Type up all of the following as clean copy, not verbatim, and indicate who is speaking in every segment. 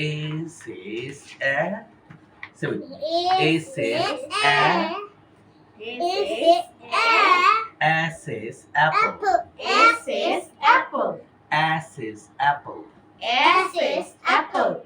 Speaker 1: A says a. Seven.
Speaker 2: A
Speaker 1: says
Speaker 2: a.
Speaker 1: a.
Speaker 2: A says
Speaker 1: A says apple.
Speaker 2: apple. A says apple.
Speaker 1: A says apple.
Speaker 2: A says apple.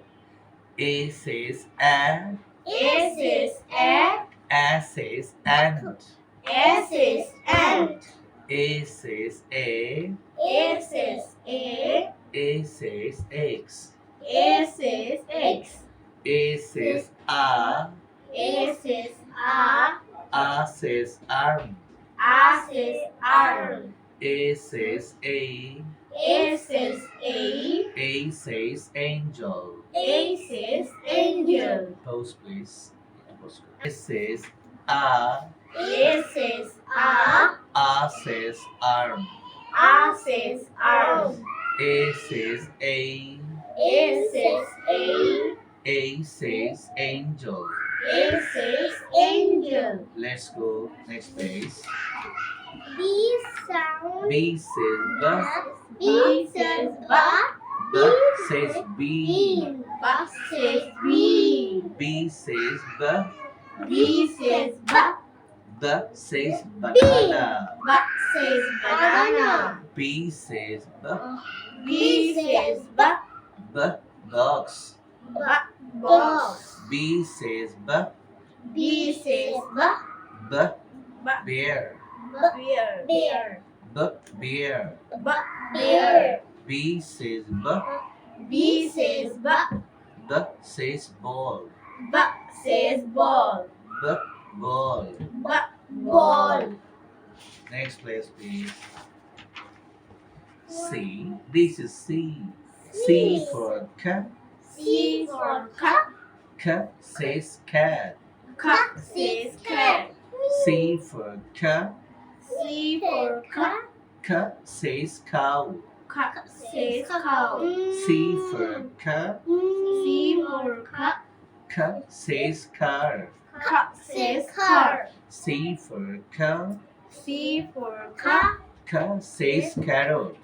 Speaker 1: A says a.
Speaker 2: A says a.
Speaker 1: A says ant.
Speaker 2: A says ant.
Speaker 1: A says a.
Speaker 2: A says a.
Speaker 1: A says eggs.
Speaker 2: A says eggs.
Speaker 1: A says a.
Speaker 2: A says a.
Speaker 1: A says arm.
Speaker 2: A says arm.
Speaker 1: A says a.
Speaker 2: A says a.
Speaker 1: A says angel.
Speaker 2: A says angel.
Speaker 1: Pose please. A says a.
Speaker 2: A says a.
Speaker 1: A says arm.
Speaker 2: A says arm.
Speaker 1: A says a.
Speaker 2: A says a.
Speaker 1: A says angel.
Speaker 2: A says angel.
Speaker 1: Let's go next page.
Speaker 2: B sound.
Speaker 1: B says b.
Speaker 2: B says ba.
Speaker 1: B says b.
Speaker 2: Ba says B.
Speaker 1: B says b.
Speaker 2: B says ba.
Speaker 1: B says banana.
Speaker 2: Ba says banana.
Speaker 1: B says b.
Speaker 2: B says ba.
Speaker 1: B box.
Speaker 2: Ba box.
Speaker 1: B says b.
Speaker 2: B says ba.
Speaker 1: B bear.
Speaker 2: Bear. Bear.
Speaker 1: B bear.
Speaker 2: Ba bear.
Speaker 1: B says b.
Speaker 2: B says ba.
Speaker 1: B says ball.
Speaker 2: Ba says ball.
Speaker 1: B ball.
Speaker 2: Ba ball.
Speaker 1: Next place please. C. This is C. C for cat.
Speaker 2: C for cat.
Speaker 1: Cat says cat.
Speaker 2: Cat says cat.
Speaker 1: C for cat.
Speaker 2: C for cat.
Speaker 1: Cat says cow.
Speaker 2: Cat says cow.
Speaker 1: C for cat.
Speaker 2: C for cat.
Speaker 1: Cat says car.
Speaker 2: Cat says car.
Speaker 1: C for cat.
Speaker 2: C for cat.
Speaker 1: Cat says carrot.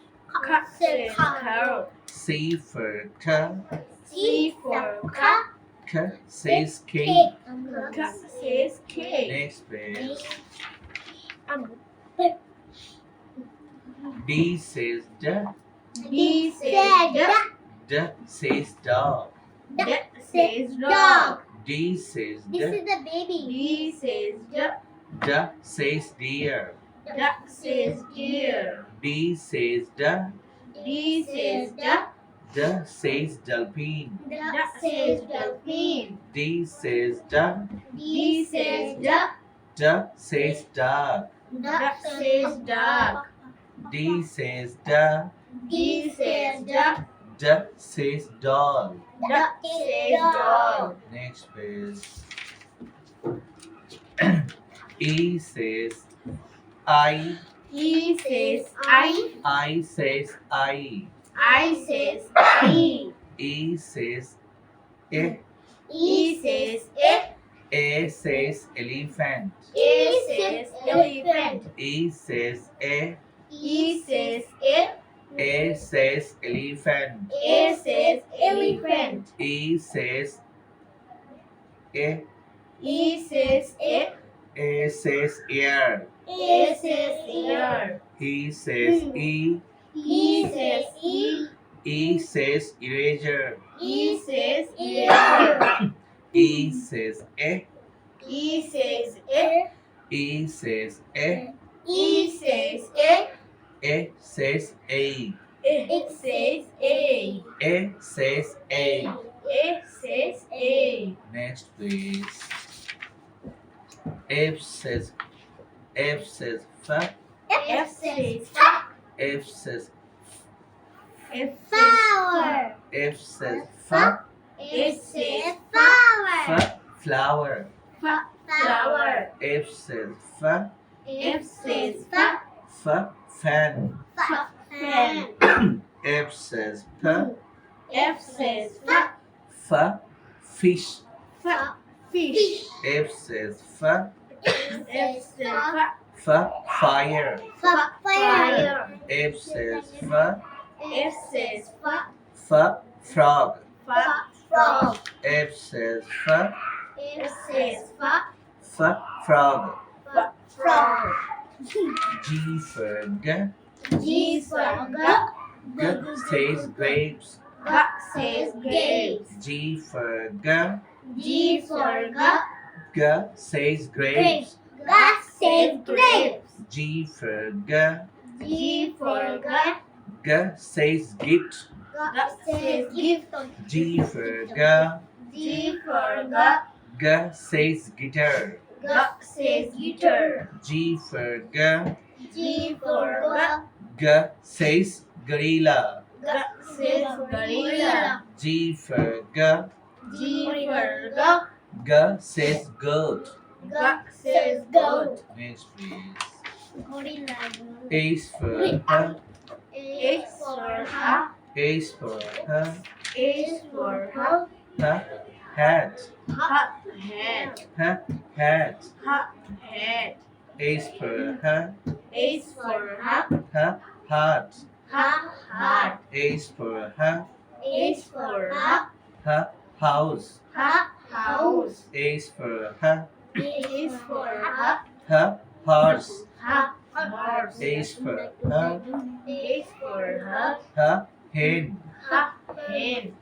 Speaker 2: Cat says carrot.
Speaker 1: C for cat.
Speaker 2: C for cat.
Speaker 1: Cat says cake.
Speaker 2: Cat says cake.
Speaker 1: Next page. D says duck.
Speaker 2: D says duck.
Speaker 1: D says dog.
Speaker 2: Duck says dog.
Speaker 1: D says
Speaker 2: This
Speaker 1: duck.
Speaker 2: is the baby. D says duck.
Speaker 1: Duck says deer.
Speaker 2: Duck says deer.
Speaker 1: D says duck.
Speaker 2: D says duck.
Speaker 1: D says dolphin.
Speaker 2: Duck says dolphin.
Speaker 1: D says duck.
Speaker 2: D says duck.
Speaker 1: Duck says dog.
Speaker 2: Duck says dog.
Speaker 1: D says duck.
Speaker 2: D says duck.
Speaker 1: Duck says doll.
Speaker 2: Duck says dog.
Speaker 1: Next page. E says I.
Speaker 2: E says I.
Speaker 1: I says I.
Speaker 2: I says I.
Speaker 1: E says E.
Speaker 2: E says it.
Speaker 1: A says elephant.
Speaker 2: A says elephant.
Speaker 1: E says A.
Speaker 2: E says it.
Speaker 1: A says elephant.
Speaker 2: A says elephant.
Speaker 1: E says A.
Speaker 2: E says it.
Speaker 1: A says ear.
Speaker 2: A says ear.
Speaker 1: He says E.
Speaker 2: E says e.
Speaker 1: E says eraser.
Speaker 2: E says ear.
Speaker 1: E says E.
Speaker 2: E says it.
Speaker 1: E says E.
Speaker 2: E says it.
Speaker 1: E says A.
Speaker 2: It says a.
Speaker 1: E says A.
Speaker 2: It says a.
Speaker 1: Next please. F says F says F.
Speaker 2: F says
Speaker 1: F says
Speaker 2: flower.
Speaker 1: F says F.
Speaker 2: It says flower.
Speaker 1: F flower.
Speaker 2: Flower.
Speaker 1: F says F.
Speaker 2: F says
Speaker 1: F fan.
Speaker 2: fan.
Speaker 1: F says P.
Speaker 2: F says
Speaker 1: F fish.
Speaker 2: fish.
Speaker 1: F says F.
Speaker 2: F says
Speaker 1: F fire.
Speaker 2: fire.
Speaker 1: F says F.
Speaker 2: F says
Speaker 1: F frog.
Speaker 2: frog. frog.
Speaker 1: F says
Speaker 2: F says
Speaker 1: frog.
Speaker 2: frog.
Speaker 1: G for
Speaker 2: G for
Speaker 1: G says grapes.
Speaker 2: G says grapes.
Speaker 1: G for
Speaker 2: G for
Speaker 1: G says grapes.
Speaker 2: G says grapes.
Speaker 1: G for
Speaker 2: G for
Speaker 1: G says gift.
Speaker 2: G says gift.
Speaker 1: G for
Speaker 2: G for
Speaker 1: G says guitar.
Speaker 2: G says guitar.
Speaker 1: G for
Speaker 2: G for
Speaker 1: G says gorilla.
Speaker 2: G says gorilla.
Speaker 1: G for
Speaker 2: G for
Speaker 1: G says goat.
Speaker 2: G says goat.
Speaker 1: Next please.
Speaker 2: Gorilla.
Speaker 1: H for
Speaker 2: H for
Speaker 1: H for
Speaker 2: H for
Speaker 1: hat.
Speaker 2: hat.
Speaker 1: Hat.
Speaker 2: Hat.
Speaker 1: H for
Speaker 2: H for
Speaker 1: heart.
Speaker 2: heart.
Speaker 1: H for
Speaker 2: H for
Speaker 1: house.
Speaker 2: house.
Speaker 1: H for
Speaker 2: H for
Speaker 1: horse.
Speaker 2: horse.
Speaker 1: H for
Speaker 2: H for
Speaker 1: hen.
Speaker 2: hen.